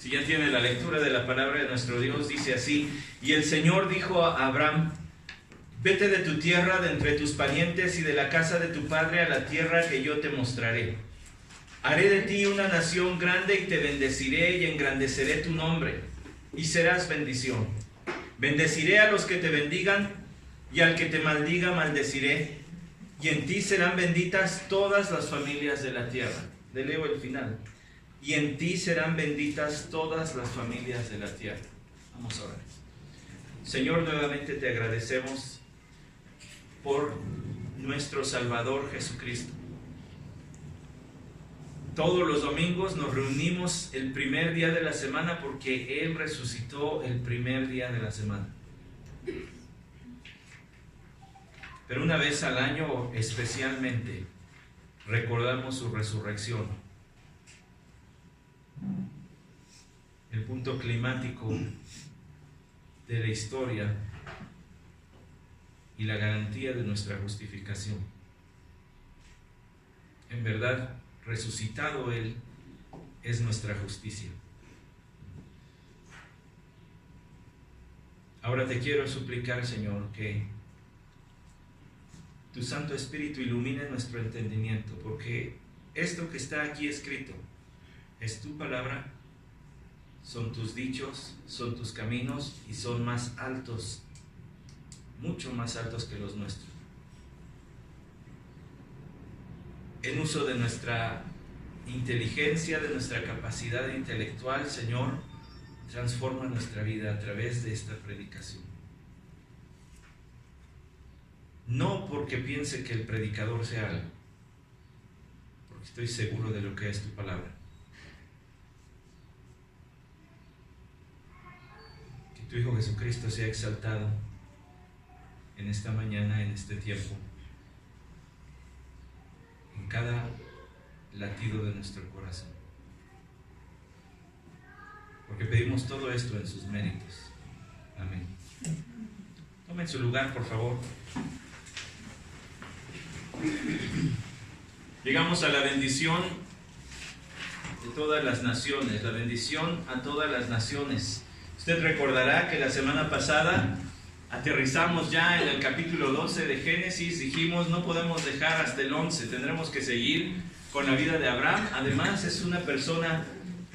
Si ya tiene la lectura de la palabra de nuestro Dios, dice así: y el Señor dijo a Abraham: vete de tu tierra, de entre tus parientes y de la casa de tu padre a la tierra que yo te mostraré. Haré de ti una nación grande y te bendeciré y engrandeceré tu nombre, y serás bendición. Bendeciré a los que te bendigan, y al que te maldiga maldeciré, y en ti serán benditas todas las familias de la tierra. Le leo el final. Y en ti serán benditas todas las familias de la tierra. Vamos a orar. Señor, nuevamente te agradecemos por nuestro Salvador Jesucristo. Todos los domingos nos reunimos el primer día de la semana porque Él resucitó el primer día de la semana. Pero una vez al año especialmente recordamos su resurrección. El punto climático de la historia y la garantía de nuestra justificación. En verdad, resucitado Él es nuestra justicia. Ahora te quiero suplicar, Señor, que tu Santo Espíritu ilumine nuestro entendimiento, porque esto que está aquí escrito es tu palabra, son tus dichos, son tus caminos y son más altos, mucho más altos que los nuestros. En uso de nuestra inteligencia, de nuestra capacidad intelectual, Señor, transforma nuestra vida a través de esta predicación. No porque piense que el predicador sea algo, porque estoy seguro de lo que es tu palabra. Que tu Hijo Jesucristo sea exaltado en esta mañana, en este tiempo, en cada latido de nuestro corazón. Porque pedimos todo esto en sus méritos. Amén. Tomen su lugar, por favor. Llegamos a la bendición de todas las naciones, la bendición a todas las naciones. Usted recordará que la semana pasada aterrizamos ya en el capítulo 12 de Génesis. Dijimos, no podemos dejar hasta el 11, tendremos que seguir con la vida de Abraham. Además, es una persona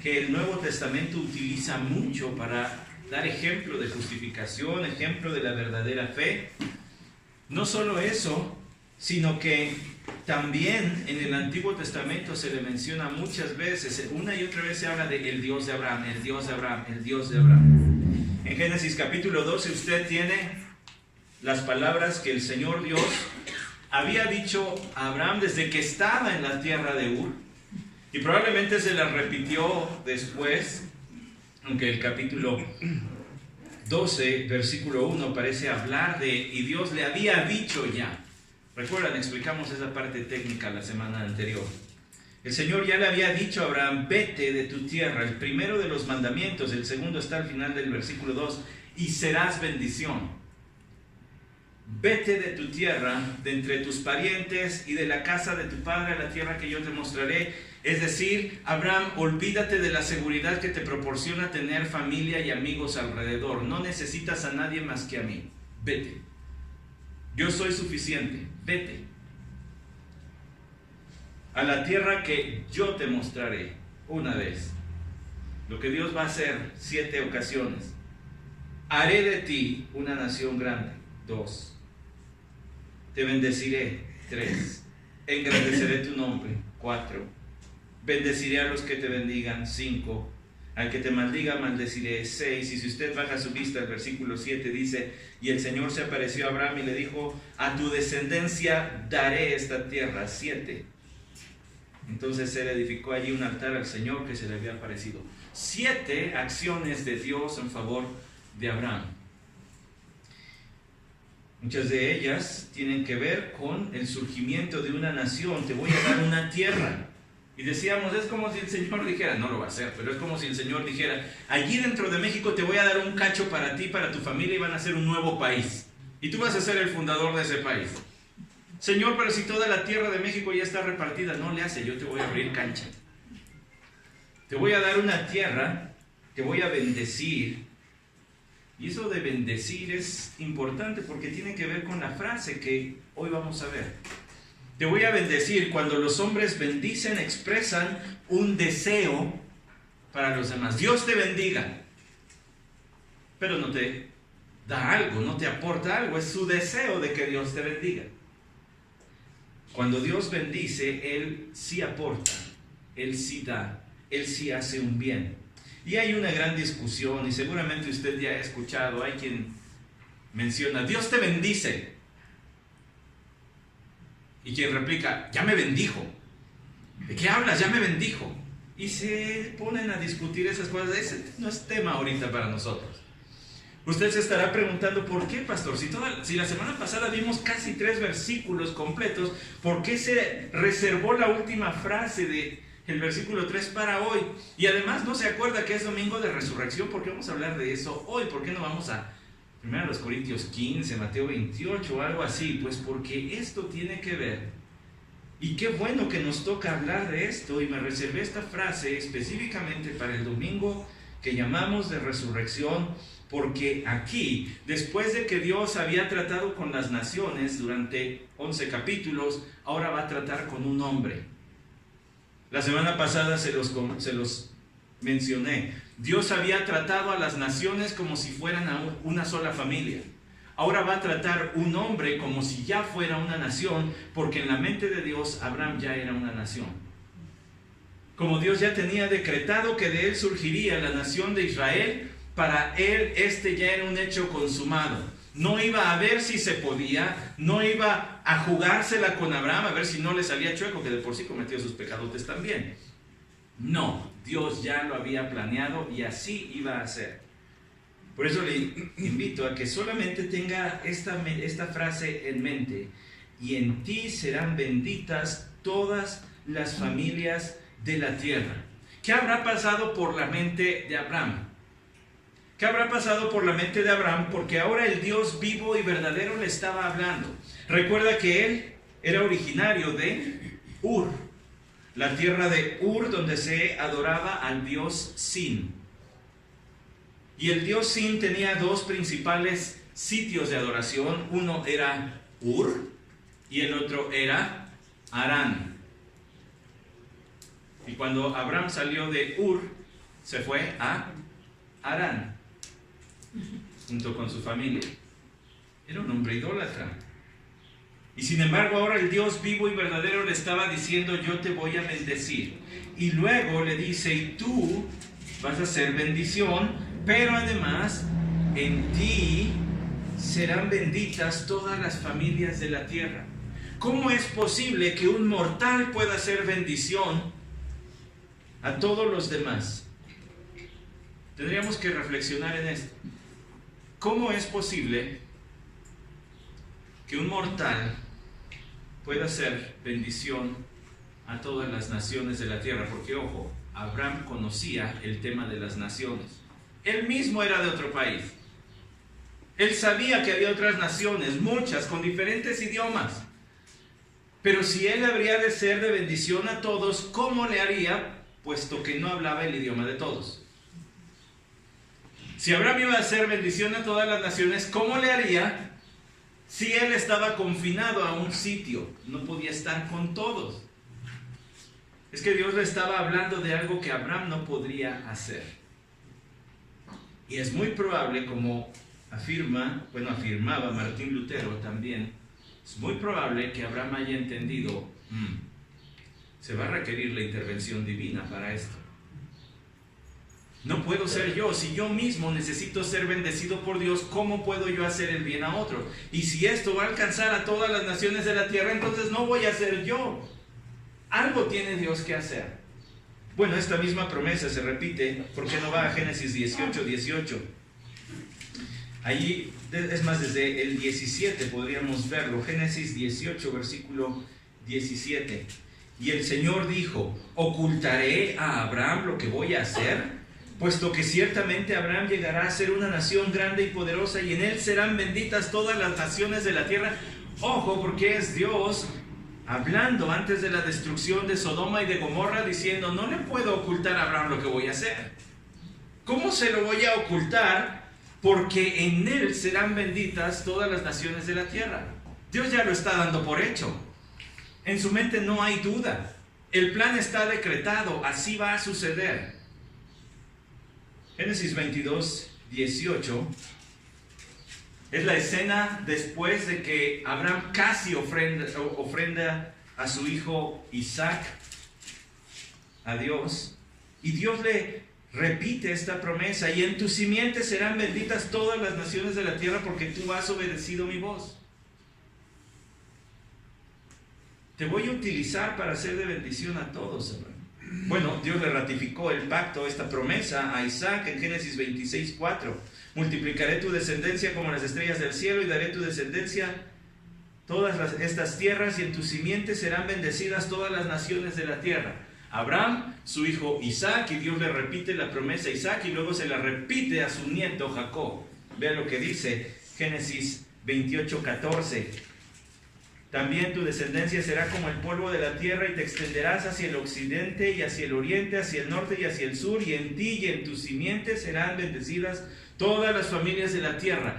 que el Nuevo Testamento utiliza mucho para dar ejemplo de justificación, ejemplo de la verdadera fe. No solo eso, sino que también en el Antiguo Testamento se le menciona muchas veces, una y otra vez se habla de el Dios de Abraham, el Dios de Abraham, el Dios de Abraham. En Génesis capítulo 12 usted tiene las palabras que el Señor Dios había dicho a Abraham desde que estaba en la tierra de Ur, y probablemente se las repitió después, aunque el capítulo 12, versículo 1 parece hablar de, y Dios le había dicho ya. Recuerdan, explicamos esa parte técnica la semana anterior. El Señor ya le había dicho a Abraham, vete de tu tierra, el primero de los mandamientos, el segundo está al final del versículo 2, y serás bendición. Vete de tu tierra, de entre tus parientes y de la casa de tu padre a la tierra que yo te mostraré. Es decir, Abraham, olvídate de la seguridad que te proporciona tener familia y amigos alrededor. No necesitas a nadie más que a mí. Vete. Yo soy suficiente. Vete a la tierra que yo te mostraré. Una vez. Lo que Dios va a hacer 7 ocasiones. Haré de ti una nación grande. 2. Te bendeciré. 3. Engrandeceré tu nombre. 4. Bendeciré a los que te bendigan. 5. Al que te maldiga maldeciré. 6. Y si usted baja su vista, el versículo 7 dice, y el Señor se apareció a Abraham y le dijo, a tu descendencia daré esta tierra. 7. Entonces él edificó allí un altar al Señor que se le había aparecido. 7 acciones de Dios en favor de Abraham. Muchas de ellas tienen que ver con el surgimiento de una nación. Te voy a dar una tierra. Y decíamos, es como si el Señor dijera, no lo va a hacer, pero es como si el Señor dijera, allí dentro de México te voy a dar un cacho para ti, para tu familia, y van a ser un nuevo país. Y tú vas a ser el fundador de ese país. Señor, pero si toda la tierra de México ya está repartida, no le hace, yo te voy a abrir cancha. Te voy a dar una tierra te voy a bendecir. Y eso de bendecir es importante porque tiene que ver con la frase que hoy vamos a ver. Te voy a bendecir. Cuando los hombres bendicen, expresan un deseo para los demás. Dios te bendiga. Pero no te da algo, no te aporta algo. Es su deseo de que Dios te bendiga. Cuando Dios bendice, Él sí aporta, Él sí da, Él sí hace un bien. Y hay una gran discusión, y seguramente usted ya ha escuchado, hay quien menciona, Dios te bendice. Y quien replica, ya me bendijo. ¿De qué hablas? Ya me bendijo. Y se ponen a discutir esas cosas. Ese no es tema ahorita para nosotros. Usted se estará preguntando, ¿por qué, pastor? Si la semana pasada vimos casi 3 versículos completos, ¿por qué se reservó la última frase del versículo 3 para hoy? Y además no se acuerda que es domingo de resurrección. ¿Por qué vamos a hablar de eso hoy? ¿Por qué no vamos a 1 Corintios 15, Mateo 28 o algo así? Pues porque esto tiene que ver. Y qué bueno que nos toca hablar de esto. Y me reservé esta frase específicamente para el domingo que llamamos de resurrección. Porque aquí, después de que Dios había tratado con las naciones durante 11 capítulos, ahora va a tratar con un hombre. La semana pasada se los mencioné. Dios había tratado a las naciones como si fueran una sola familia. Ahora va a tratar un hombre como si ya fuera una nación, porque en la mente de Dios Abraham ya era una nación. Como Dios ya tenía decretado que de él surgiría la nación de Israel, para él ya era un hecho consumado. No iba a ver si se podía, no iba a jugársela con Abraham a ver si no le salía chueco, que de por sí cometió sus pecadotes también. No, Dios ya lo había planeado y así iba a ser. Por eso le invito a que solamente tenga esta frase en mente: y en ti serán benditas todas las familias de la tierra. ¿Qué habrá pasado por la mente de Abraham? ¿Qué habrá pasado por la mente de Abraham? Porque ahora el Dios vivo y verdadero le estaba hablando. Recuerda que él era originario de Ur, la tierra de Ur, donde se adoraba al dios Sin. Y el dios Sin tenía 2 principales sitios de adoración. Uno era Ur y el otro era Harán. Y cuando Abraham salió de Ur, se fue a Harán, junto con su familia. Era un hombre idólatra. Y sin embargo ahora el Dios vivo y verdadero le estaba diciendo: yo te voy a bendecir. Y luego le dice: y tú vas a ser bendición, pero además en ti serán benditas todas las familias de la tierra. ¿Cómo es posible que un mortal pueda ser bendición a todos los demás? Tendríamos que reflexionar en esto. ¿Cómo es posible que un mortal pueda ser bendición a todas las naciones de la tierra? Porque, ojo, Abraham conocía el tema de las naciones. Él mismo era de otro país. Él sabía que había otras naciones, muchas, con diferentes idiomas. Pero si él habría de ser de bendición a todos, ¿cómo le haría? Puesto que no hablaba el idioma de todos. Si Abraham iba a hacer bendición a todas las naciones, ¿cómo le haría si él estaba confinado a un sitio? No podía estar con todos. Es que Dios le estaba hablando de algo que Abraham no podría hacer. Y es muy probable, como afirmaba Martín Lutero también, es muy probable que Abraham haya entendido, se va a requerir la intervención divina para esto. No puedo ser yo. Si yo mismo necesito ser bendecido por Dios, ¿cómo puedo yo hacer el bien a otros? Y si esto va a alcanzar a todas las naciones de la tierra, entonces no voy a ser yo. Algo tiene Dios que hacer. Bueno, esta misma promesa se repite. ¿Por qué no va a Génesis 18:18? Allí, es más, desde el 17 podríamos verlo. Génesis 18, versículo 17. Y el Señor dijo: ¿ocultaré a Abraham lo que voy a hacer? Puesto que ciertamente Abraham llegará a ser una nación grande y poderosa, y en él serán benditas todas las naciones de la tierra. Ojo, porque es Dios hablando antes de la destrucción de Sodoma y de Gomorra, diciendo: no le puedo ocultar a Abraham lo que voy a hacer. ¿Cómo se lo voy a ocultar? Porque en él serán benditas todas las naciones de la tierra. Dios ya lo está dando por hecho. En su mente no hay duda. El plan está decretado, así va a suceder. Génesis 22, 18 es la escena después de que Abraham casi ofrenda a su hijo Isaac a Dios, y Dios le repite esta promesa: y en tu simiente serán benditas todas las naciones de la tierra, porque tú has obedecido mi voz. Te voy a utilizar para ser de bendición a todos, Abraham. Bueno, Dios le ratificó el pacto, esta promesa a Isaac en Génesis 26, 4. Multiplicaré tu descendencia como las estrellas del cielo, y daré tu descendencia todas estas tierras, y en tu simiente serán bendecidas todas las naciones de la tierra. Abraham, su hijo Isaac, y Dios le repite la promesa a Isaac, y luego se la repite a su nieto Jacob. Vean lo que dice Génesis 28, 14. También tu descendencia será como el polvo de la tierra, y te extenderás hacia el occidente y hacia el oriente, hacia el norte y hacia el sur, y en ti y en tu simiente serán bendecidas todas las familias de la tierra.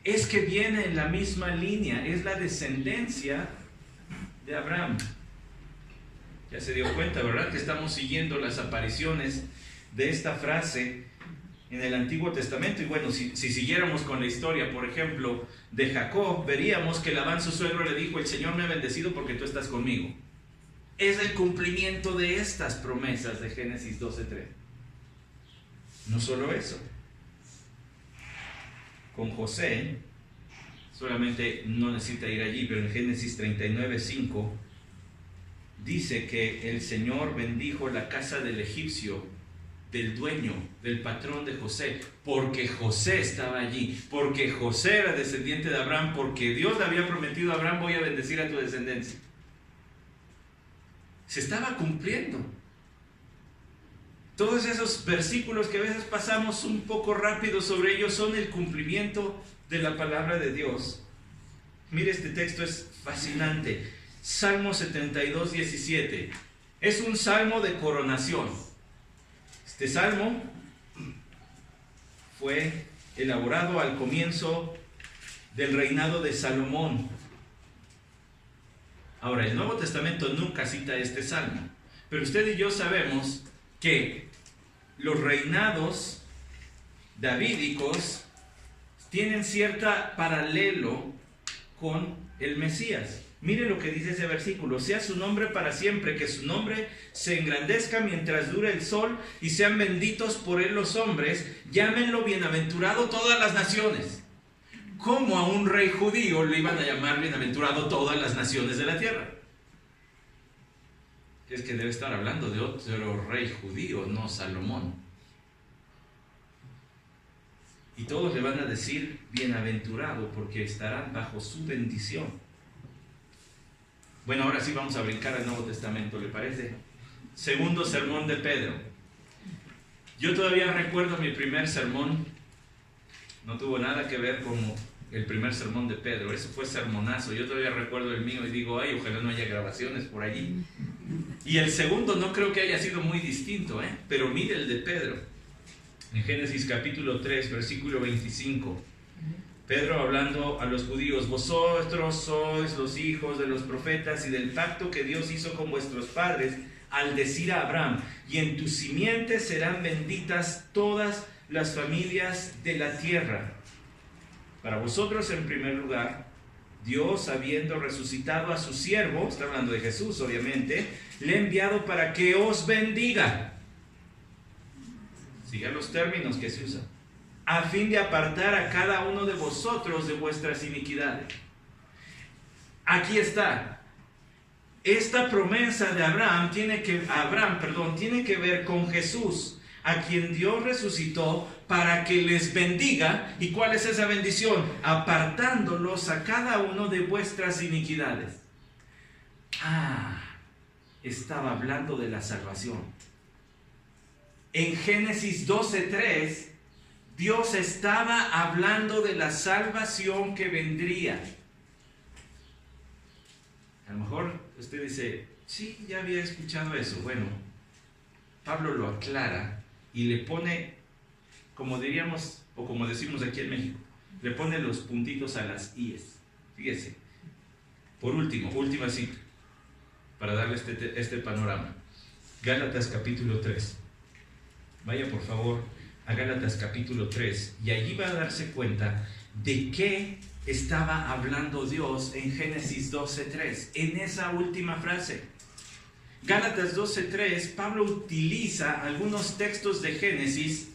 Es que viene en la misma línea, es la descendencia de Abraham. Ya se dio cuenta, ¿verdad? Que estamos siguiendo las apariciones de esta frase en el Antiguo Testamento. Y bueno, si siguiéramos con la historia, por ejemplo, de Jacob, veríamos que Labán, su suegro, le dijo: el Señor me ha bendecido porque tú estás conmigo. Es el cumplimiento de estas promesas de Génesis 12:3. No solo eso. Con José, solamente no necesita ir allí, pero en Génesis 39:5 dice que el Señor bendijo la casa del egipcio, del dueño, del patrón de José, porque José estaba allí, porque José era descendiente de Abraham, porque Dios le había prometido a Abraham: voy a bendecir a tu descendencia. Se estaba cumpliendo. Todos esos versículos que a veces pasamos un poco rápido sobre ellos son el cumplimiento de la palabra de Dios. Mire, este texto es fascinante. Salmo 72, 17. Es un salmo de coronación. Este salmo fue elaborado al comienzo del reinado de Salomón. Ahora, el Nuevo Testamento nunca cita este salmo, pero usted y yo sabemos que los reinados davídicos tienen cierto paralelo con el Mesías. Mire lo que dice ese versículo: sea su nombre para siempre, que su nombre se engrandezca mientras dure el sol, y sean benditos por él los hombres, llámenlo bienaventurado todas las naciones. ¿Cómo a un rey judío le iban a llamar bienaventurado todas las naciones de la tierra? Es que debe estar hablando de otro rey judío, no Salomón. Y todos le van a decir bienaventurado, porque estarán bajo su bendición. Bueno, ahora sí vamos a brincar al Nuevo Testamento, ¿le parece? Segundo sermón de Pedro. Yo todavía recuerdo mi primer sermón. No tuvo nada que ver con el primer sermón de Pedro. Eso fue sermonazo. Yo todavía recuerdo el mío y digo: ay, ojalá no haya grabaciones por allí. Y el segundo no creo que haya sido muy distinto, pero mire el de Pedro. En Génesis capítulo 3, versículo 25. Pedro hablando a los judíos: vosotros sois los hijos de los profetas y del pacto que Dios hizo con vuestros padres, al decir a Abraham: y en tu simiente serán benditas todas las familias de la tierra. Para vosotros, en primer lugar, Dios, habiendo resucitado a su siervo, está hablando de Jesús obviamente, le ha enviado para que os bendiga. Sigan los términos que se usan: a fin de apartar a cada uno de vosotros de vuestras iniquidades. Aquí está. Esta promesa de Abraham tiene que ver con Jesús, a quien Dios resucitó para que les bendiga. ¿Y cuál es esa bendición? Apartándolos a cada uno de vuestras iniquidades. Estaba hablando de la salvación. En Génesis 12:3, Dios estaba hablando de la salvación que vendría. A lo mejor usted dice: sí, ya había escuchado eso. Bueno, Pablo lo aclara y le pone como diríamos, o como decimos aquí en México, le pone los puntitos a las íes. Fíjese. Por último, última cita, para darle este panorama. Gálatas capítulo 3. Vaya por favor a Gálatas capítulo 3, y allí va a darse cuenta de qué estaba hablando Dios en Génesis 12:3, en esa última frase. Gálatas 12:3, Pablo utiliza algunos textos de Génesis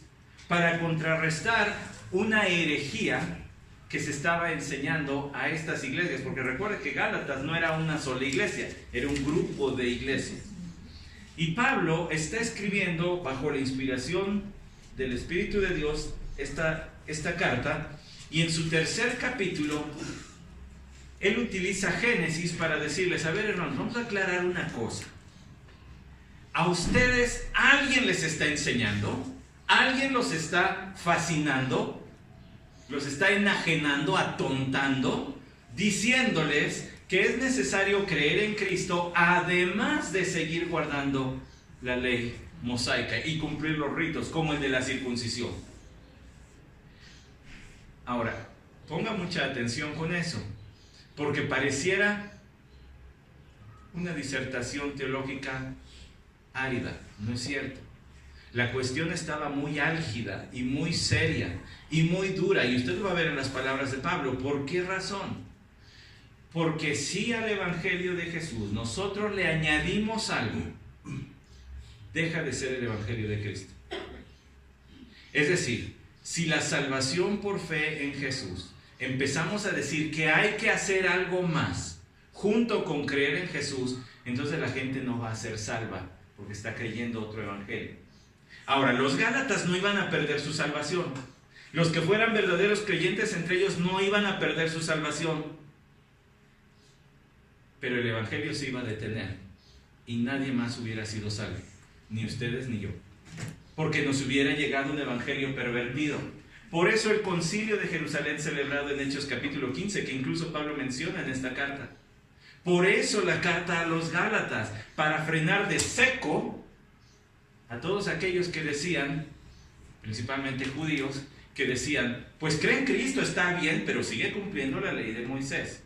para contrarrestar una herejía que se estaba enseñando a estas iglesias, porque recuerda que Gálatas no era una sola iglesia, era un grupo de iglesias. Y Pablo está escribiendo bajo la inspiración del Espíritu de Dios esta carta, y en su tercer capítulo él utiliza Génesis para decirles: a ver, hermanos, vamos a aclarar una cosa. A ustedes alguien les está enseñando, alguien los está fascinando, los está enajenando, atontando, diciéndoles que es necesario creer en Cristo, además de seguir guardando la ley mosaica y cumplir los ritos, como el de la circuncisión. Ahora, ponga mucha atención con eso, porque pareciera una disertación teológica árida. No es cierto. La cuestión estaba muy álgida y muy seria y muy dura, y usted lo va a ver en las palabras de Pablo. ¿Por qué razón? Porque si al Evangelio de Jesús nosotros le añadimos algo, deja de ser el Evangelio de Cristo. Es decir, si la salvación por fe en Jesús, empezamos a decir que hay que hacer algo más junto con creer en Jesús, entonces la gente no va a ser salva porque está creyendo otro evangelio. Ahora, los gálatas no iban a perder su salvación. Los que fueran verdaderos creyentes entre ellos no iban a perder su salvación. Pero el evangelio se iba a detener y nadie más hubiera sido salvo, ni ustedes ni yo, porque nos hubiera llegado un evangelio pervertido. Por eso el concilio de Jerusalén, celebrado en Hechos capítulo 15, que incluso Pablo menciona en esta carta. Por eso la carta a los Gálatas, para frenar de seco a todos aquellos que decían, principalmente judíos, que decían: pues creen que Cristo está bien, pero sigue cumpliendo la ley de Moisés.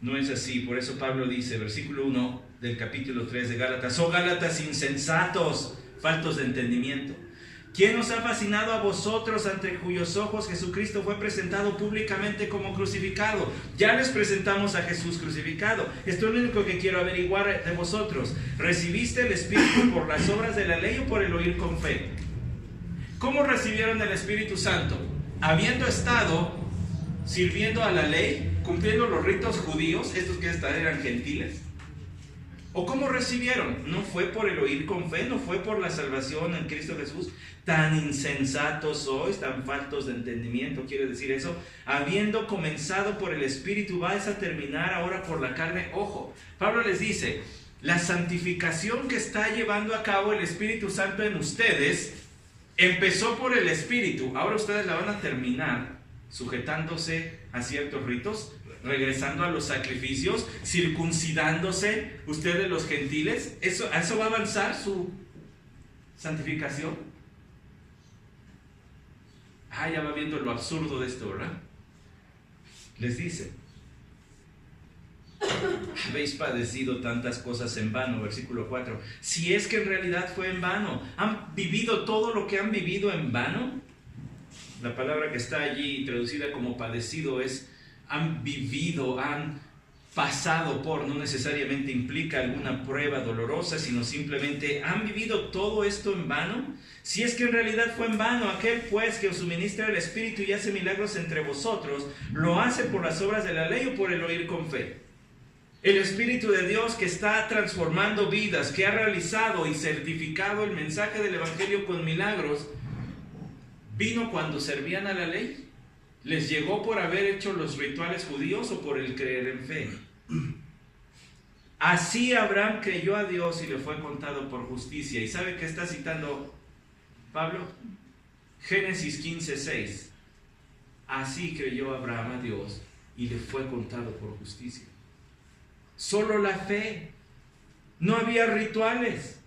No es así. Por eso Pablo dice, versículo 1 del capítulo 3 de Gálatas: oh Gálatas insensatos, faltos de entendimiento, ¿quién os ha fascinado a vosotros, ante cuyos ojos Jesucristo fue presentado públicamente como crucificado? Ya les presentamos a Jesús crucificado. Esto es lo único que quiero averiguar de vosotros. ¿Recibiste el Espíritu por las obras de la ley o por el oír con fe? ¿Cómo recibieron el Espíritu Santo? ¿Habiendo estado sirviendo a la ley, cumpliendo los ritos judíos, estos que eran gentiles? ¿O cómo recibieron? No fue por el oír con fe, no fue por la salvación en Cristo Jesús. Tan insensatos sois, tan faltos de entendimiento, quiere decir eso. Habiendo comenzado por el Espíritu, vais a terminar ahora por la carne. Ojo, Pablo les dice, la santificación que está llevando a cabo el Espíritu Santo en ustedes, empezó por el Espíritu. Ahora ustedes la van a terminar sujetándose a ciertos ritos, regresando a los sacrificios, circuncidándose ustedes los gentiles. ¿A eso va a avanzar su santificación? Ya va viendo lo absurdo de esto, ¿verdad? Les dice: habéis padecido tantas cosas en vano, versículo 4. Si es que en realidad fue en vano, ¿han vivido todo lo que han vivido en vano? La palabra que está allí traducida como padecido es han vivido, han pasado por, no necesariamente implica alguna prueba dolorosa, sino simplemente han vivido todo esto en vano. Si es que en realidad fue en vano, aquel pues que os suministra el Espíritu y hace milagros entre vosotros, ¿lo hace por las obras de la ley o por el oír con fe? El Espíritu de Dios que está transformando vidas, que ha realizado y certificado el mensaje del Evangelio con milagros, ¿vino cuando servían a la ley? ¿Les llegó por haber hecho los rituales judíos o por el creer en fe? Así Abraham creyó a Dios y le fue contado por justicia. ¿Y sabe qué está citando Pablo? Génesis 15:6. Así creyó Abraham a Dios y le fue contado por justicia. Solo la fe. No había rituales.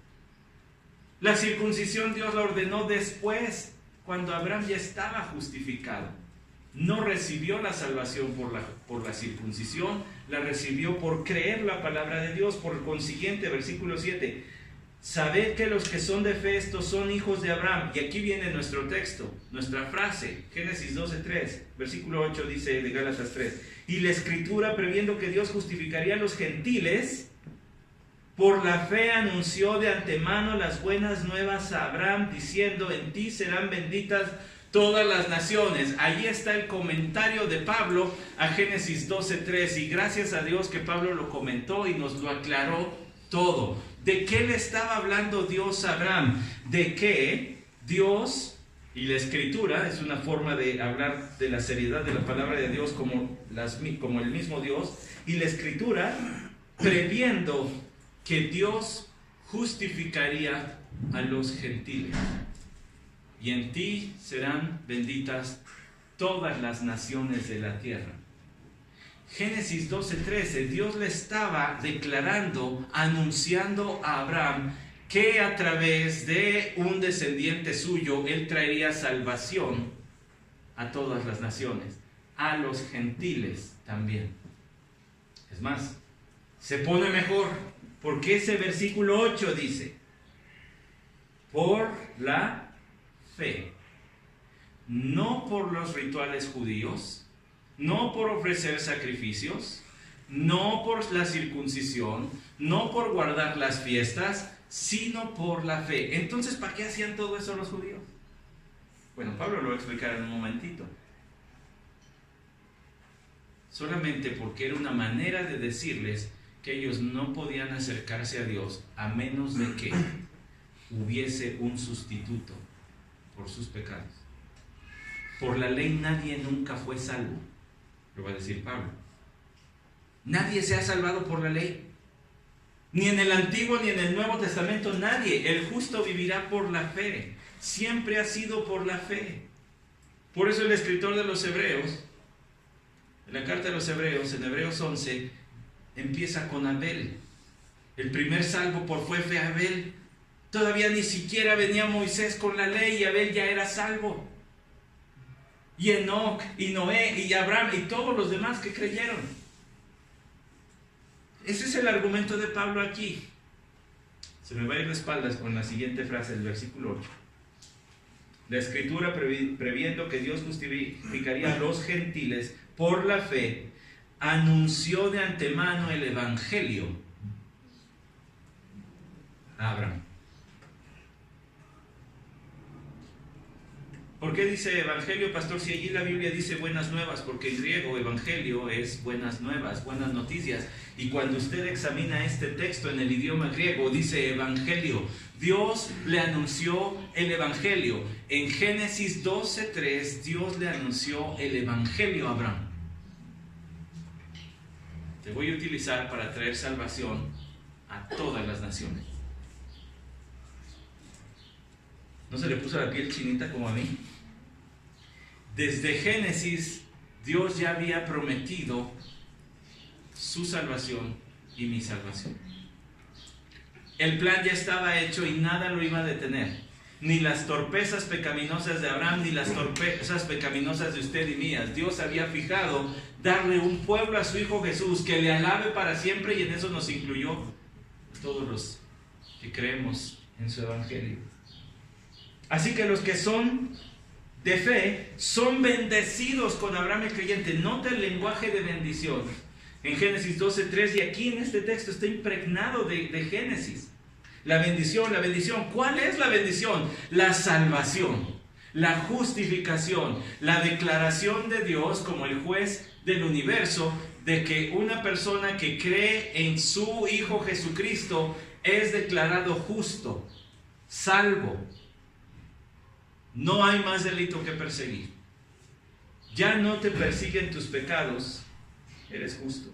La circuncisión Dios la ordenó después, cuando Abraham ya estaba justificado. No recibió la salvación por la circuncisión, la recibió por creer la palabra de Dios. Por consiguiente, versículo 7, sabed que los que son de fe, estos son hijos de Abraham. Y aquí viene nuestro texto, nuestra frase, Génesis 12:3, versículo 8 dice de Gálatas 3, y la Escritura, previendo que Dios justificaría a los gentiles, por la fe anunció de antemano las buenas nuevas a Abraham, diciendo, en ti serán benditas todas las naciones. Allí está el comentario de Pablo a Génesis 12:3, y gracias a Dios que Pablo lo comentó y nos lo aclaró todo. ¿De qué le estaba hablando Dios a Abraham? De que Dios, y la Escritura es una forma de hablar de la seriedad de la palabra de Dios como el mismo Dios, y la Escritura previendo que Dios justificaría a los gentiles. Y en ti serán benditas todas las naciones de la tierra. Génesis 12:13, Dios le estaba declarando, anunciando a Abraham que a través de un descendiente suyo, él traería salvación a todas las naciones, a los gentiles también. Es más, se pone mejor, porque ese versículo 8 dice, por la fe, no por los rituales judíos, no por ofrecer sacrificios, no por la circuncisión, no por guardar las fiestas, sino por la fe. Entonces, ¿para qué hacían todo eso los judíos? Bueno, Pablo lo va a explicar en un momentito. Solamente porque era una manera de decirles que ellos no podían acercarse a Dios a menos de que hubiese un sustituto por sus pecados. Por la ley nadie nunca fue salvo, lo va a decir Pablo. Nadie se ha salvado por la ley. Ni en el Antiguo ni en el Nuevo Testamento nadie. El justo vivirá por la fe. Siempre ha sido por la fe. Por eso el escritor de los Hebreos, en la carta de los Hebreos, en Hebreos 11, empieza con Abel. El primer salvo por fe Abel. Todavía ni siquiera venía Moisés con la ley y Abel ya era salvo. Y Enoc, y Noé, y Abraham, y todos los demás que creyeron. Ese es el argumento de Pablo aquí. Se me va a ir de espaldas con la siguiente frase del versículo 8. La Escritura, previendo que Dios justificaría a los gentiles por la fe, anunció de antemano el Evangelio a Abraham. ¿Por qué dice evangelio, pastor? Si allí la Biblia dice buenas nuevas, porque en griego evangelio es buenas nuevas, buenas noticias. Y cuando usted examina este texto en el idioma griego, dice evangelio. Dios le anunció el evangelio. En Génesis 12:3, Dios le anunció el evangelio a Abraham. Te voy a utilizar para traer salvación a todas las naciones. ¿No se le puso la piel chinita como a mí? Desde Génesis, Dios ya había prometido su salvación y mi salvación. El plan ya estaba hecho y nada lo iba a detener. Ni las torpezas pecaminosas de Abraham, ni las torpezas pecaminosas de usted y mías. Dios había fijado darle un pueblo a su Hijo Jesús, que le alabe para siempre, y en eso nos incluyó todos los que creemos en su evangelio. Así que los que son de fe son bendecidos con Abraham el creyente. Nota el lenguaje de bendición en Génesis 12:3, y aquí en este texto está impregnado de Génesis. La bendición, la bendición. ¿Cuál es la bendición? La salvación, la justificación, la declaración de Dios como el juez del universo, de que una persona que cree en su Hijo Jesucristo es declarado justo, salvo. No hay más delito que perseguir. Ya no te persiguen tus pecados, eres justo.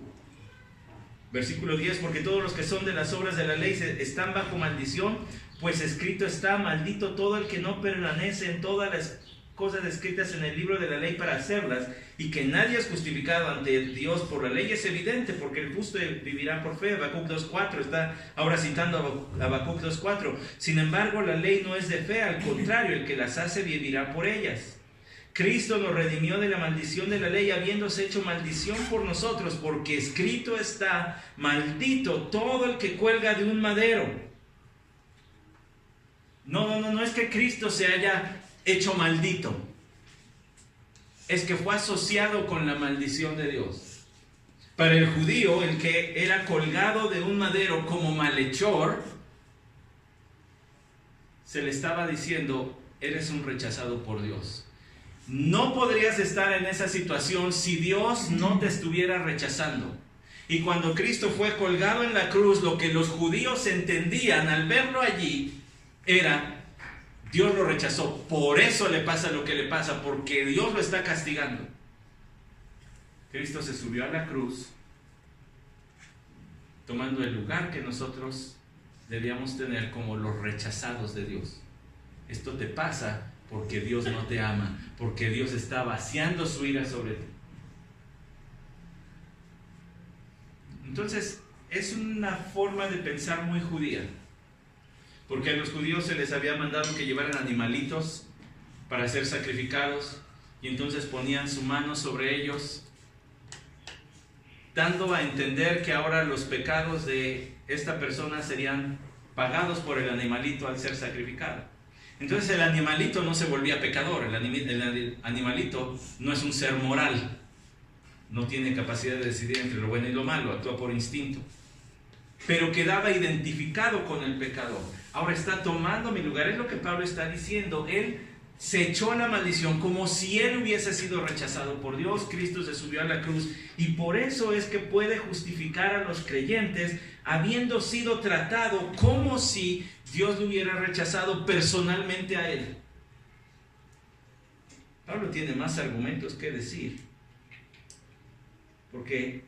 Versículo 10, porque todos los que son de las obras de la ley están bajo maldición, pues escrito está, maldito todo el que no permanece en todas las cosas escritas en el libro de la ley para hacerlas, y que nadie es justificado ante Dios por la ley, es evidente, porque el justo vivirá por fe. Habacuc 2.4, está ahora citando Habacuc 2.4. Sin embargo, la ley no es de fe, al contrario, el que las hace vivirá por ellas. Cristo nos redimió de la maldición de la ley, habiéndose hecho maldición por nosotros, porque escrito está: maldito todo el que cuelga de un madero. No es que Cristo se haya hecho maldito, es que fue asociado con la maldición de Dios. Para el judío, el que era colgado de un madero como malhechor, se le estaba diciendo: eres un rechazado por Dios. No podrías estar en esa situación si Dios no te estuviera rechazando. Y cuando Cristo fue colgado en la cruz, lo que los judíos entendían al verlo allí era: Dios lo rechazó, por eso le pasa lo que le pasa, porque Dios lo está castigando. Cristo se subió a la cruz, tomando el lugar que nosotros debíamos tener como los rechazados de Dios. Esto te pasa porque Dios no te ama, porque Dios está vaciando su ira sobre ti. Entonces, es una forma de pensar muy judía, porque a los judíos se les había mandado que llevaran animalitos para ser sacrificados, y entonces ponían su mano sobre ellos, dando a entender que ahora los pecados de esta persona serían pagados por el animalito al ser sacrificado. Entonces el animalito no se volvía pecador, el animalito no es un ser moral, no tiene capacidad de decidir entre lo bueno y lo malo, actúa por instinto, pero quedaba identificado con el pecador. Ahora está tomando mi lugar, es lo que Pablo está diciendo. Él se echó a la maldición como si él hubiese sido rechazado por Dios. Cristo se subió a la cruz, y por eso es que puede justificar a los creyentes, habiendo sido tratado como si Dios lo hubiera rechazado personalmente a él. Pablo tiene más argumentos que decir, porque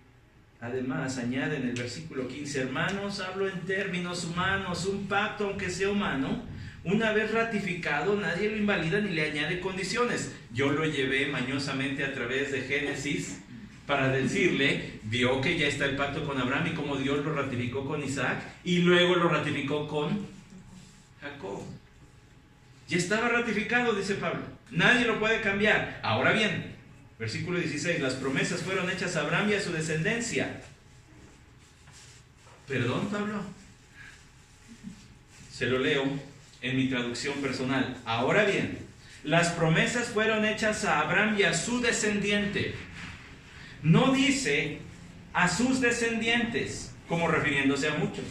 además añade en el versículo 15: hermanos, hablo en términos humanos, un pacto, aunque sea humano, una vez ratificado, nadie lo invalida ni le añade condiciones. Yo lo llevé mañosamente a través de Génesis para decirle: vio que ya está el pacto con Abraham y cómo Dios lo ratificó con Isaac, y luego lo ratificó con Jacob. Ya estaba ratificado, dice Pablo, nadie lo puede cambiar. Ahora bien, versículo 16: las promesas fueron hechas a Abraham y a su descendencia. Perdón, Pablo, se lo leo en mi traducción personal. Ahora bien, las promesas fueron hechas a Abraham y a su descendiente. No dice a sus descendientes como refiriéndose a muchos,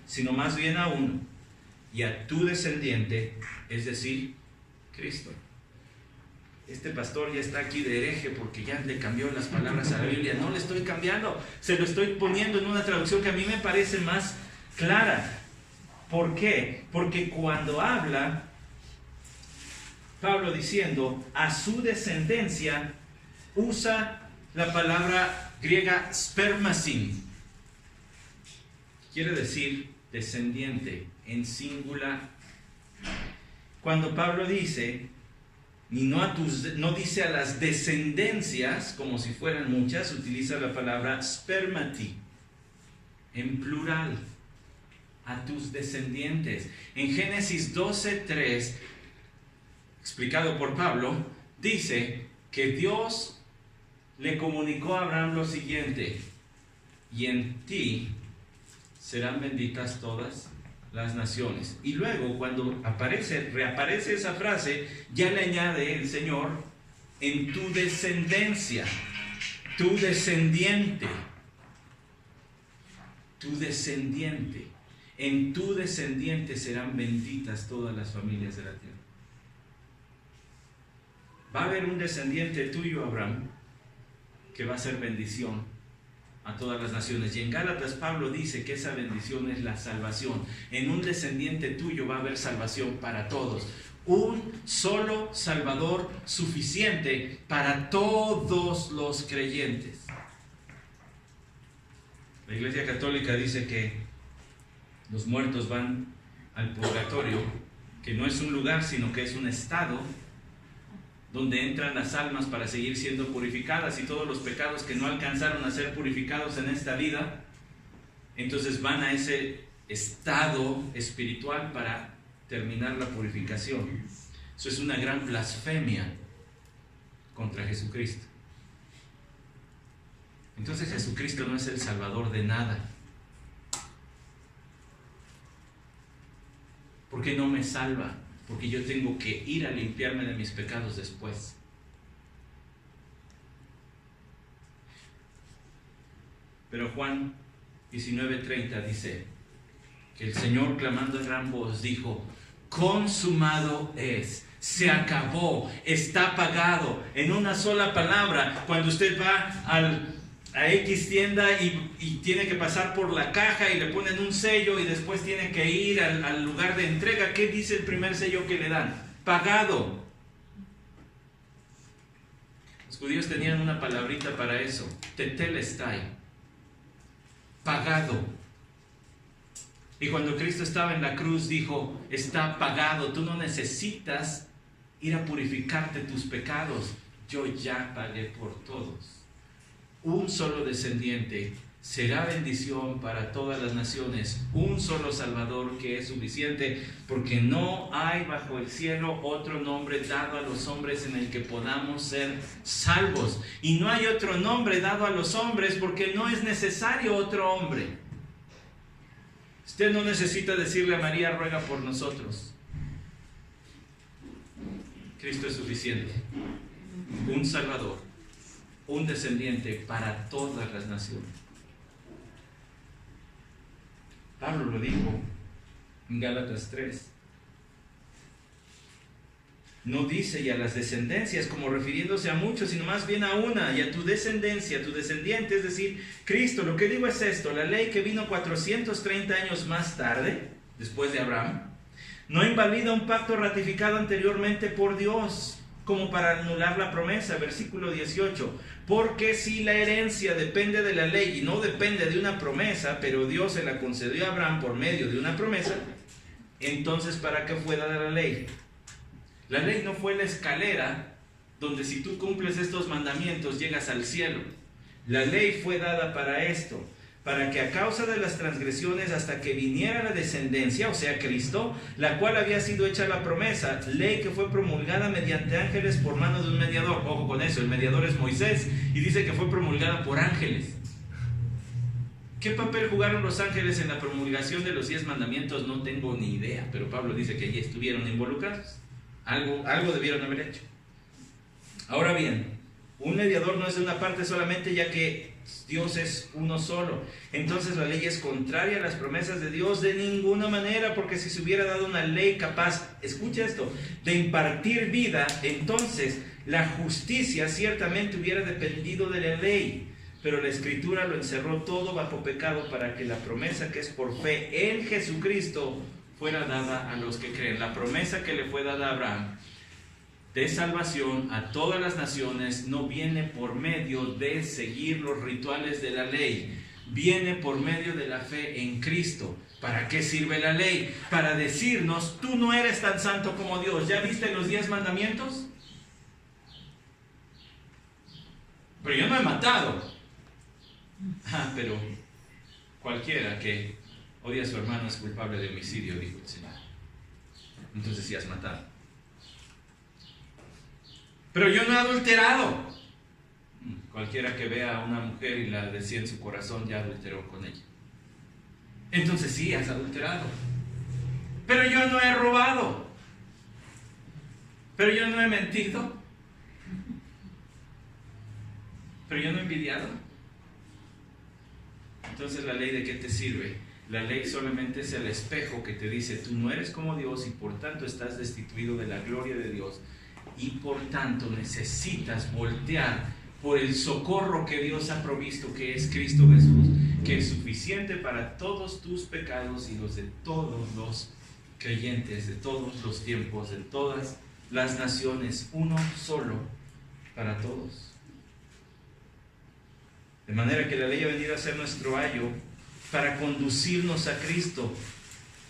sino más bien a uno: y a tu descendiente, es decir, Cristo. Este pastor ya está aquí de hereje porque ya le cambió las palabras a la Biblia. No le estoy cambiando, se lo estoy poniendo en una traducción que a mí me parece más clara. ¿Por qué? Porque cuando habla Pablo diciendo a su descendencia, usa la palabra griega spermasin. Quiere decir descendiente en singular. Cuando Pablo dice, y no dice a las descendencias como si fueran muchas, utiliza la palabra spermati en plural: a tus descendientes. En Génesis 12:3, explicado por Pablo, dice que Dios le comunicó a Abraham lo siguiente: y en ti serán benditas todas las naciones. Y luego, cuando reaparece esa frase, ya le añade el Señor: en tu descendencia, tu descendiente, tu descendiente. En tu descendiente serán benditas todas las familias de la tierra. Va a haber un descendiente tuyo, Abraham, que va a ser bendición a todas las naciones. Y en Gálatas Pablo dice que esa bendición es la salvación. En un descendiente tuyo va a haber salvación para todos. Un solo Salvador suficiente para todos los creyentes. La Iglesia Católica dice que los muertos van al purgatorio, que no es un lugar, sino que es un estado donde entran las almas para seguir siendo purificadas, y todos los pecados que no alcanzaron a ser purificados en esta vida, entonces van a ese estado espiritual para terminar la purificación. Eso es una gran blasfemia contra Jesucristo. Entonces Jesucristo no es el Salvador de nada. ¿Por qué no me salva? Porque yo tengo que ir a limpiarme de mis pecados después. Pero Juan 19:30 dice que el Señor, clamando a gran voz, dijo: consumado es, se acabó, está pagado. En una sola palabra, cuando usted va a X tienda y tiene que pasar por la caja y le ponen un sello y después tiene que ir al lugar de entrega, ¿qué dice el primer sello que le dan? Pagado. Los judíos tenían una palabrita para eso: tetelestai, pagado. Y cuando Cristo estaba en la cruz dijo: está pagado, tú no necesitas ir a purificarte tus pecados, yo ya pagué por todos. Un solo descendiente será bendición para todas las naciones, un solo Salvador que es suficiente, porque no hay bajo el cielo otro nombre dado a los hombres en el que podamos ser salvos. Y no hay otro nombre dado a los hombres porque no es necesario otro hombre. Usted no necesita decirle a María: ruega por nosotros. Cristo es suficiente. Un Salvador, un descendiente para todas las naciones. Pablo lo dijo en Gálatas 3. No dice y a las descendencias como refiriéndose a muchos, sino más bien a una, y a tu descendencia, tu descendiente, es decir, Cristo. Lo que digo es esto: la ley que vino 430 años más tarde, después de Abraham, no invalida un pacto ratificado anteriormente por Dios, como para anular la promesa. Versículo 18: porque si la herencia depende de la ley y no depende de una promesa, pero Dios se la concedió a Abraham por medio de una promesa, entonces ¿para qué fue dada la ley? La ley no fue la escalera donde si tú cumples estos mandamientos llegas al cielo. La ley fue dada para esto: para que a causa de las transgresiones, hasta que viniera la descendencia, o sea Cristo, la cual había sido hecha la promesa, ley que fue promulgada mediante ángeles por mano de un mediador. Ojo con eso, el mediador es Moisés, y dice que fue promulgada por ángeles. ¿Qué papel jugaron los ángeles en la promulgación de los 10 mandamientos? No tengo ni idea, pero Pablo dice que allí estuvieron involucrados. Algo debieron haber hecho. Ahora bien, un mediador no es de una parte solamente, ya que Dios es uno solo. Entonces la ley es contraria a las promesas de Dios de ninguna manera, porque si se hubiera dado una ley capaz, escucha esto, de impartir vida, entonces la justicia ciertamente hubiera dependido de la ley. Pero la Escritura lo encerró todo bajo pecado, para que la promesa que es por fe en Jesucristo fuera dada a los que creen. La promesa que le fue dada a Abraham de salvación a todas las naciones no viene por medio de seguir los rituales de la ley, viene por medio de la fe en Cristo. ¿Para qué sirve la ley? Para decirnos: tú no eres tan santo como Dios. ¿Ya viste los 10 mandamientos? Pero yo no he matado. Pero cualquiera que odia a su hermano es culpable de homicidio, dijo el Señor. Entonces sí has matado. Pero yo no he adulterado. Cualquiera que vea a una mujer y la desee en su corazón ya adulteró con ella. Entonces sí has adulterado. Pero yo no he robado. Pero yo no he mentido. Pero yo no he envidiado. Entonces, ¿la ley de qué te sirve? La ley solamente es el espejo que te dice: tú no eres como Dios y por tanto estás destituido de la gloria de Dios, y por tanto necesitas voltear por el socorro que Dios ha provisto, que es Cristo Jesús, que es suficiente para todos tus pecados y los de todos los creyentes, de todos los tiempos, de todas las naciones, uno solo para todos. De manera que la ley ha venido a ser nuestro ayo para conducirnos a Cristo.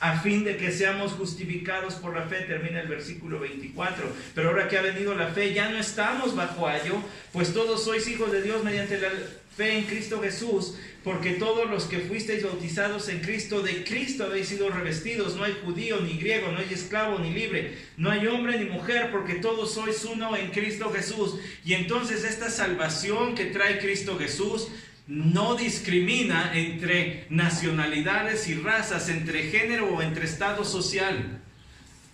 a fin de que seamos justificados por la fe, termina el versículo 24. Pero ahora que ha venido la fe, ya no estamos bajo ayo, pues todos sois hijos de Dios mediante la fe en Cristo Jesús, porque todos los que fuisteis bautizados en Cristo, de Cristo habéis sido revestidos. No hay judío ni griego, no hay esclavo ni libre, no hay hombre ni mujer, porque todos sois uno en Cristo Jesús. Y entonces esta salvación que trae Cristo Jesús no discrimina entre nacionalidades y razas, entre género o entre estado social.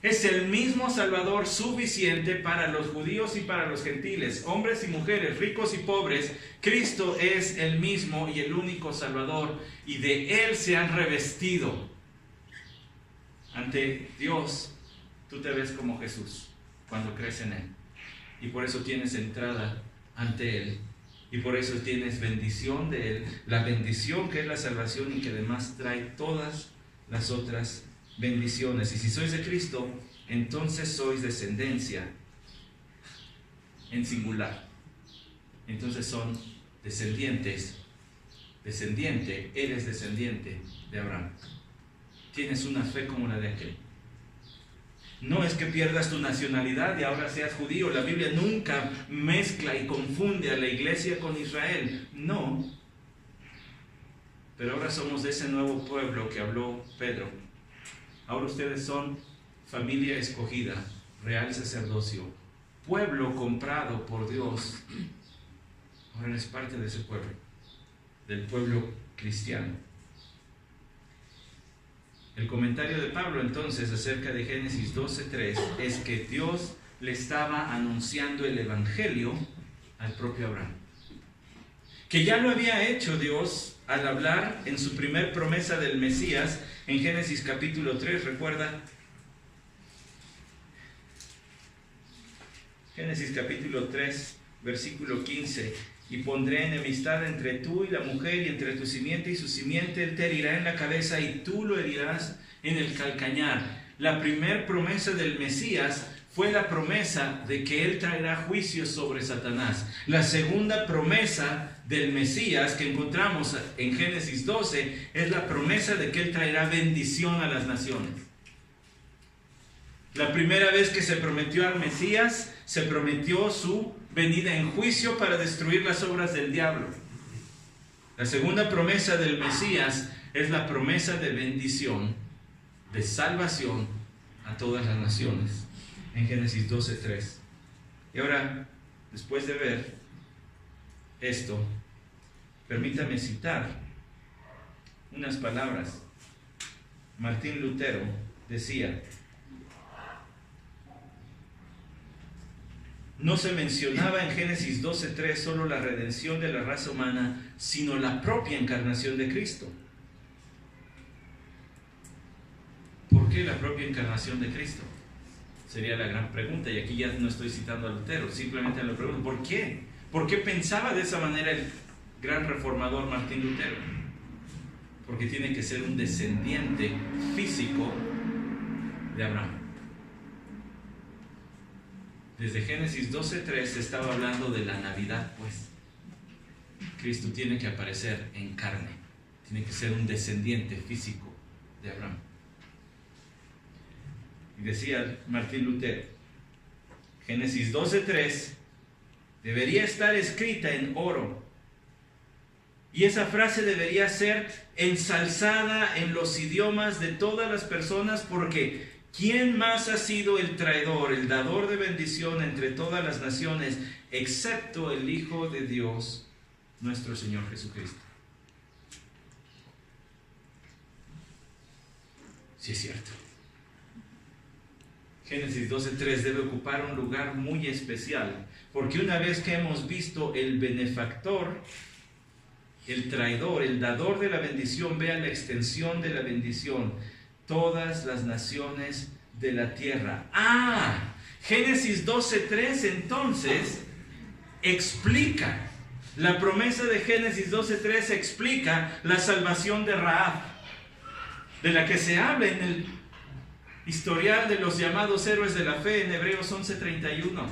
Es el mismo Salvador suficiente para los judíos y para los gentiles, hombres y mujeres, ricos y pobres. Cristo es el mismo y el único Salvador, y de Él se han revestido. Ante Dios, tú te ves como Jesús cuando crees en Él, y por eso tienes entrada ante Él. Y por eso tienes bendición de Él, la bendición que es la salvación y que además trae todas las otras bendiciones. Y si sois de Cristo, entonces sois descendencia en singular. Entonces son descendientes, eres descendiente de Abraham. Tienes una fe como la de aquel. No es que pierdas tu nacionalidad y ahora seas judío. La Biblia nunca mezcla y confunde a la iglesia con Israel. No. Pero ahora somos de ese nuevo pueblo que habló Pedro. Ahora ustedes son familia escogida, real sacerdocio, pueblo comprado por Dios. Ahora eres parte de ese pueblo, del pueblo cristiano. El comentario de Pablo entonces acerca de Génesis 12:3 es que Dios le estaba anunciando el evangelio al propio Abraham, que ya lo había hecho Dios al hablar en su primer promesa del Mesías en Génesis capítulo 3, ¿recuerda? Génesis capítulo 3, versículo 15: y pondré enemistad entre tú y la mujer, y entre tu simiente y su simiente. Él te herirá en la cabeza y tú lo herirás en el calcañar. La primer promesa del Mesías fue la promesa de que Él traerá juicio sobre Satanás. La segunda promesa del Mesías que encontramos en Génesis 12 es la promesa de que Él traerá bendición a las naciones. La primera vez que se prometió al Mesías, se prometió su venida en juicio para destruir las obras del diablo. La segunda promesa del Mesías es la promesa de bendición, de salvación a todas las naciones, en Génesis 12:3. Y ahora, después de ver esto, permítame citar unas palabras. Martín Lutero decía: no se mencionaba en Génesis 12:3 solo la redención de la raza humana, sino la propia encarnación de Cristo. ¿Por qué la propia encarnación de Cristo? Sería la gran pregunta, y aquí ya no estoy citando a Lutero, simplemente le pregunto, ¿por qué? ¿Por qué pensaba de esa manera el gran reformador Martín Lutero? Porque tiene que ser un descendiente físico de Abraham. Desde Génesis 12:3 se estaba hablando de la Navidad, pues. Cristo tiene que aparecer en carne, tiene que ser un descendiente físico de Abraham. Y decía Martín Lutero, Génesis 12:3 debería estar escrita en oro, y esa frase debería ser ensalzada en los idiomas de todas las personas, porque ¿quién más ha sido el traidor, el dador de bendición entre todas las naciones, excepto el Hijo de Dios, nuestro Señor Jesucristo? Sí, es cierto. Génesis 12:3 debe ocupar un lugar muy especial, porque una vez que hemos visto el benefactor, el traidor, el dador de la bendición, vea la extensión de la bendición: todas las naciones de la tierra. Génesis 12:3 entonces explica, la promesa de Génesis 12:3 explica la salvación de Rahab, de la que se habla en el historial de los llamados héroes de la fe en Hebreos 11:31.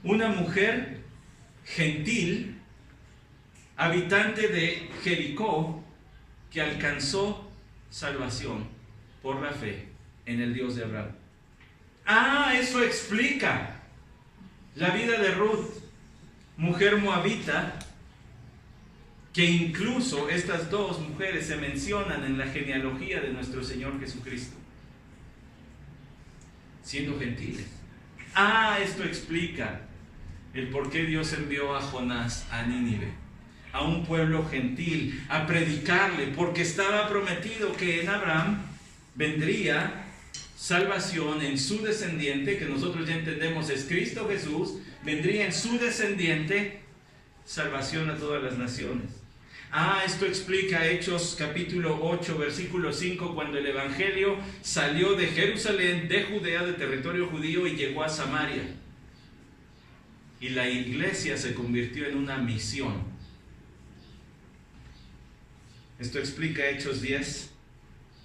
Una mujer gentil, habitante de Jericó, que alcanzó salvación por la fe en el Dios de Abraham. Eso explica la vida de Ruth, mujer moabita, que incluso estas dos mujeres se mencionan en la genealogía de nuestro Señor Jesucristo, siendo gentiles. Esto explica el por qué Dios envió a Jonás a Nínive, a un pueblo gentil, a predicarle, porque estaba prometido que en Abraham vendría salvación en su descendiente, que nosotros ya entendemos es Cristo Jesús, vendría en su descendiente salvación a todas las naciones. Esto explica Hechos capítulo 8, versículo 5, cuando el Evangelio salió de Jerusalén, de Judea, de territorio judío, y llegó a Samaria. Y la iglesia se convirtió en una misión. Esto explica Hechos 10,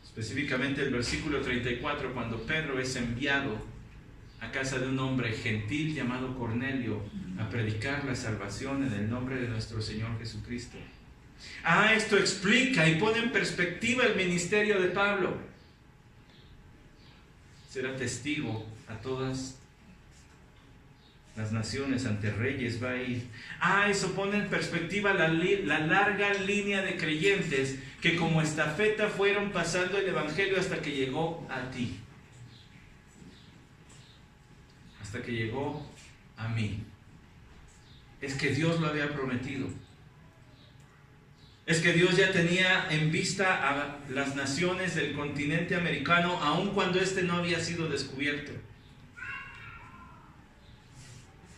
específicamente el versículo 34, cuando Pedro es enviado a casa de un hombre gentil llamado Cornelio a predicar la salvación en el nombre de nuestro Señor Jesucristo. Esto explica y pone en perspectiva el ministerio de Pablo. Será testigo a todas las naciones, ante reyes va a ir. Eso pone en perspectiva la larga línea de creyentes que como estafeta fueron pasando el Evangelio hasta que llegó a ti, hasta que llegó a mí. Es que Dios lo había prometido. Es que Dios ya tenía en vista a las naciones del continente americano, aun cuando este no había sido descubierto.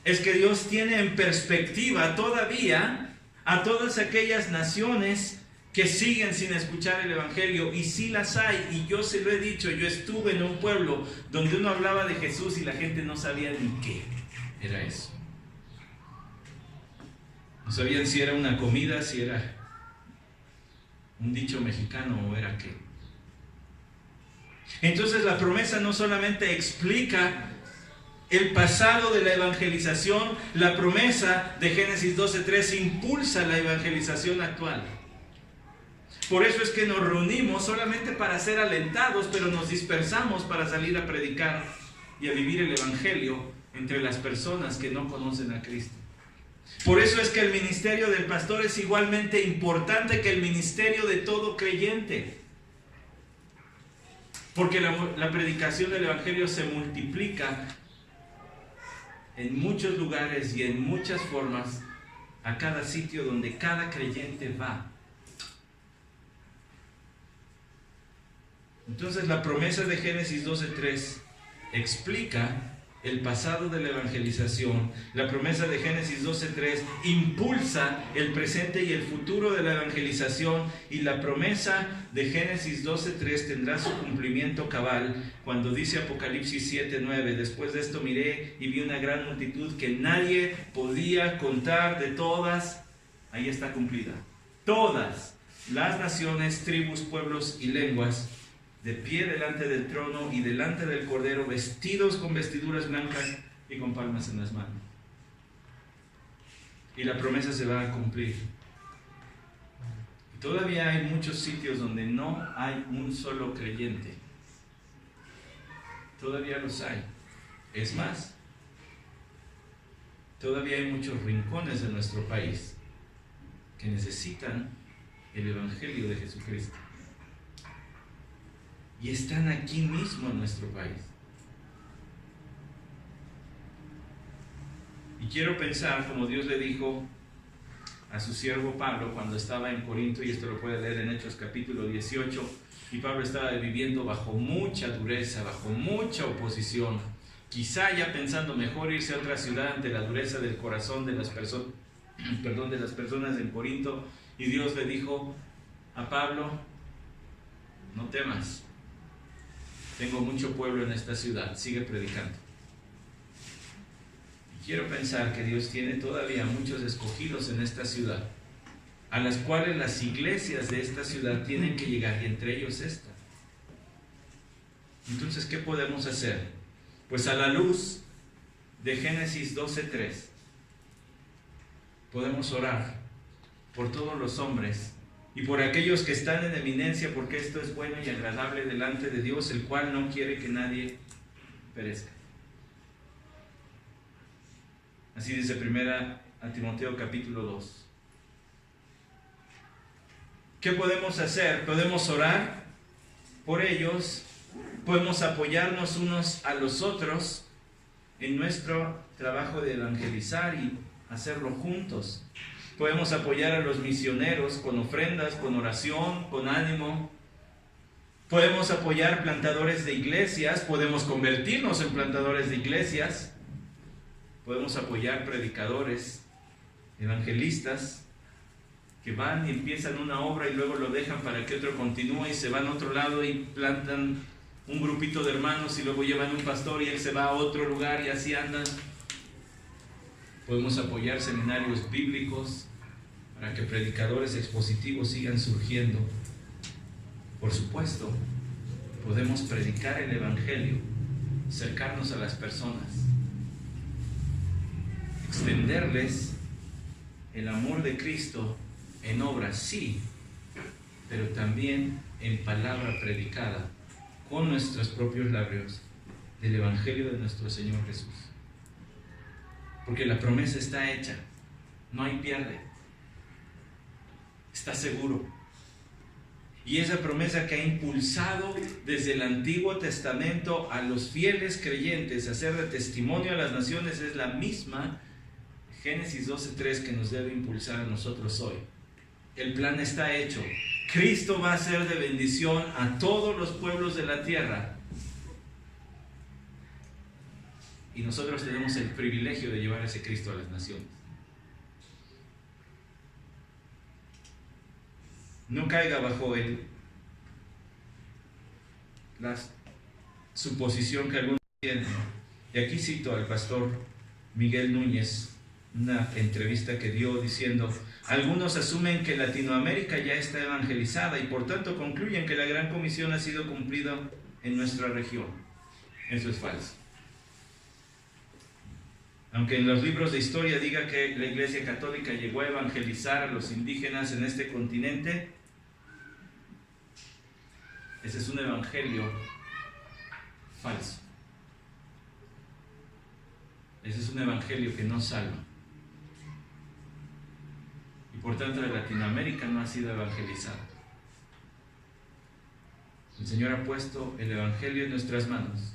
Es que Dios tiene en perspectiva todavía a todas aquellas naciones que siguen sin escuchar el Evangelio, y sí las hay, y yo se lo he dicho. Yo estuve en un pueblo donde uno hablaba de Jesús y la gente no sabía ni qué era eso. No sabían si era una comida, si era un dicho mexicano o era qué. Entonces la promesa no solamente explica el pasado de la evangelización, la promesa de Génesis 12:3 impulsa la evangelización actual. Por eso es que nos reunimos solamente para ser alentados, pero nos dispersamos para salir a predicar y a vivir el evangelio entre las personas que no conocen a Cristo. Por eso es que el ministerio del pastor es igualmente importante que el ministerio de todo creyente. Porque la predicación del evangelio se multiplica en muchos lugares y en muchas formas a cada sitio donde cada creyente va. Entonces la promesa de Génesis 12:3 explica el pasado de la evangelización. La promesa de Génesis 12:3 impulsa el presente y el futuro de la evangelización, y la promesa de Génesis 12:3 tendrá su cumplimiento cabal cuando dice Apocalipsis 7:9: después de esto miré y vi una gran multitud que nadie podía contar, de todas, ahí está cumplida, todas las naciones, tribus, pueblos y lenguas, de pie delante del trono y delante del Cordero, vestidos con vestiduras blancas y con palmas en las manos. Y la promesa se va a cumplir. Todavía hay muchos sitios donde no hay un solo creyente. Todavía los hay. Es más, todavía hay muchos rincones de nuestro país que necesitan el Evangelio de Jesucristo. Y están aquí mismo en nuestro país. Y quiero pensar, como Dios le dijo a su siervo Pablo cuando estaba en Corinto, y esto lo puede leer en Hechos capítulo 18, y Pablo estaba viviendo bajo mucha dureza, bajo mucha oposición, quizá ya pensando mejor irse a otra ciudad ante la dureza del corazón de las personas en Corinto, y Dios le dijo a Pablo: no temas, tengo mucho pueblo en esta ciudad, sigue predicando. Y quiero pensar que Dios tiene todavía muchos escogidos en esta ciudad, a las cuales las iglesias de esta ciudad tienen que llegar, y entre ellos esta. Entonces, ¿qué podemos hacer? Pues a la luz de Génesis 12:3 podemos orar por todos los hombres y por aquellos que están en eminencia, porque esto es bueno y agradable delante de Dios, el cual no quiere que nadie perezca. Así dice 1 Timoteo capítulo 2. ¿Qué podemos hacer? Podemos orar por ellos, podemos apoyarnos unos a los otros en nuestro trabajo de evangelizar y hacerlo juntos. Podemos apoyar a los misioneros con ofrendas, con oración, con ánimo. Podemos apoyar plantadores de iglesias, podemos convertirnos en plantadores de iglesias. Podemos apoyar predicadores, evangelistas, que van y empiezan una obra y luego lo dejan para que otro continúe y se van a otro lado y plantan un grupito de hermanos y luego llevan un pastor y él se va a otro lugar y así andan. Podemos apoyar seminarios bíblicos para que predicadores expositivos sigan surgiendo. Por supuesto, podemos predicar el evangelio, acercarnos a las personas, extenderles el amor de Cristo en obra, sí, pero también en palabra predicada con nuestros propios labios del evangelio de nuestro Señor Jesús. Porque la promesa está hecha, no hay pierde, está seguro. Y esa promesa que ha impulsado desde el Antiguo Testamento a los fieles creyentes a hacer de testimonio a las naciones es la misma Génesis 12:3 que nos debe impulsar a nosotros hoy. El plan está hecho. Cristo va a ser de bendición a todos los pueblos de la tierra. Y nosotros tenemos el privilegio de llevar a ese Cristo a las naciones. No caiga bajo la suposición que algunos tienen. Y aquí cito al pastor Miguel Núñez, una entrevista que dio diciendo: algunos asumen que Latinoamérica ya está evangelizada y por tanto concluyen que la gran comisión ha sido cumplida en nuestra región. Eso es falso. Aunque en los libros de historia diga que la Iglesia Católica llegó a evangelizar a los indígenas en este continente, ese es un evangelio falso. Ese es un evangelio que no salva. Y por tanto Latinoamérica no ha sido evangelizada. El Señor ha puesto el evangelio en nuestras manos,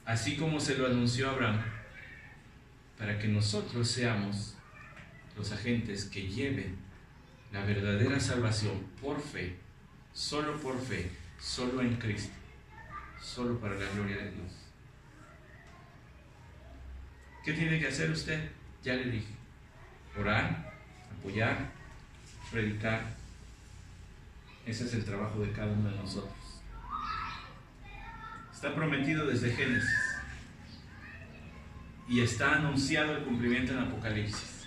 así como se lo anunció a Abraham, para que nosotros seamos los agentes que lleven la verdadera salvación por fe, solo en Cristo, solo para la gloria de Dios. ¿Qué tiene que hacer usted? Ya le dije: orar, apoyar, predicar. Ese es el trabajo de cada uno de nosotros. Está prometido desde Génesis y está anunciado el cumplimiento en Apocalipsis.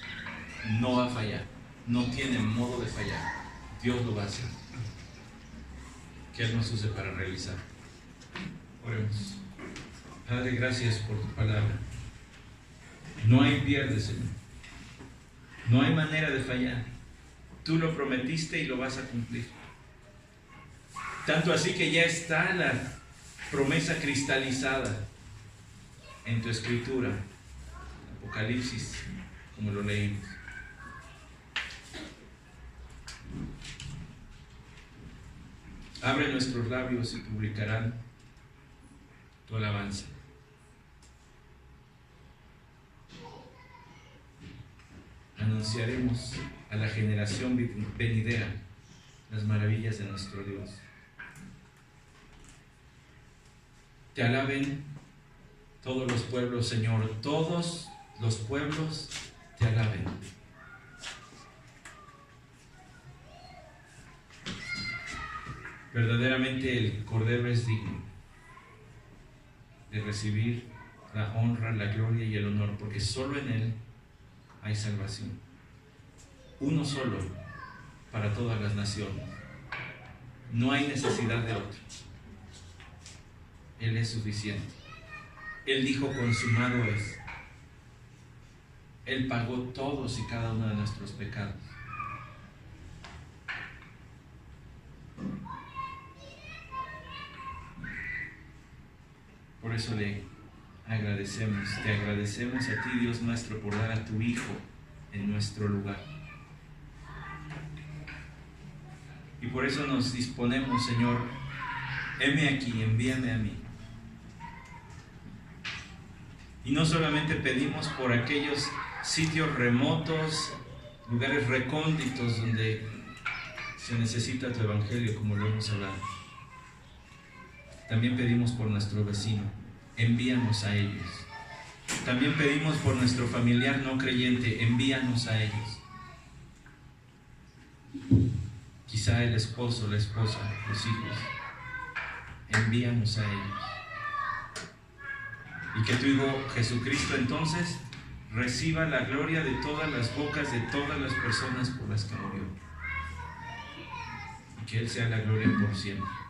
No va a fallar, no tiene modo de fallar. Dios lo va a hacer. Que Él nos use para realizar. Oremos. Padre, gracias por tu palabra. No hay pierde, Señor. No hay manera de fallar. Tú lo prometiste y lo vas a cumplir. Tanto así que ya está la promesa cristalizada en tu escritura, Apocalipsis, como lo leímos. Abre nuestros labios y publicarán tu alabanza. Anunciaremos a la generación venidera las maravillas de nuestro Dios. Te alaben todos los pueblos, Señor, todos los pueblos te alaben. Verdaderamente el Cordero es digno de recibir la honra, la gloria y el honor, porque solo en Él hay salvación. Uno solo para todas las naciones. No hay necesidad de otro. Él es suficiente. Él dijo: consumado es. Él pagó todos y cada uno de nuestros pecados. Por eso le agradecemos, te agradecemos a ti, Dios nuestro, por dar a tu Hijo en nuestro lugar. Y por eso nos disponemos, Señor, heme aquí, envíame a mí. Y no solamente pedimos por aquellos sitios remotos, lugares recónditos donde se necesita tu evangelio, como lo hemos hablado. También pedimos por nuestro vecino, envíanos a ellos. También pedimos por nuestro familiar no creyente, envíanos a ellos. Quizá el esposo, la esposa, los hijos, envíanos a ellos. Y que tu Hijo Jesucristo entonces reciba la gloria de todas las bocas de todas las personas por las que murió. Y que Él sea la gloria por siempre.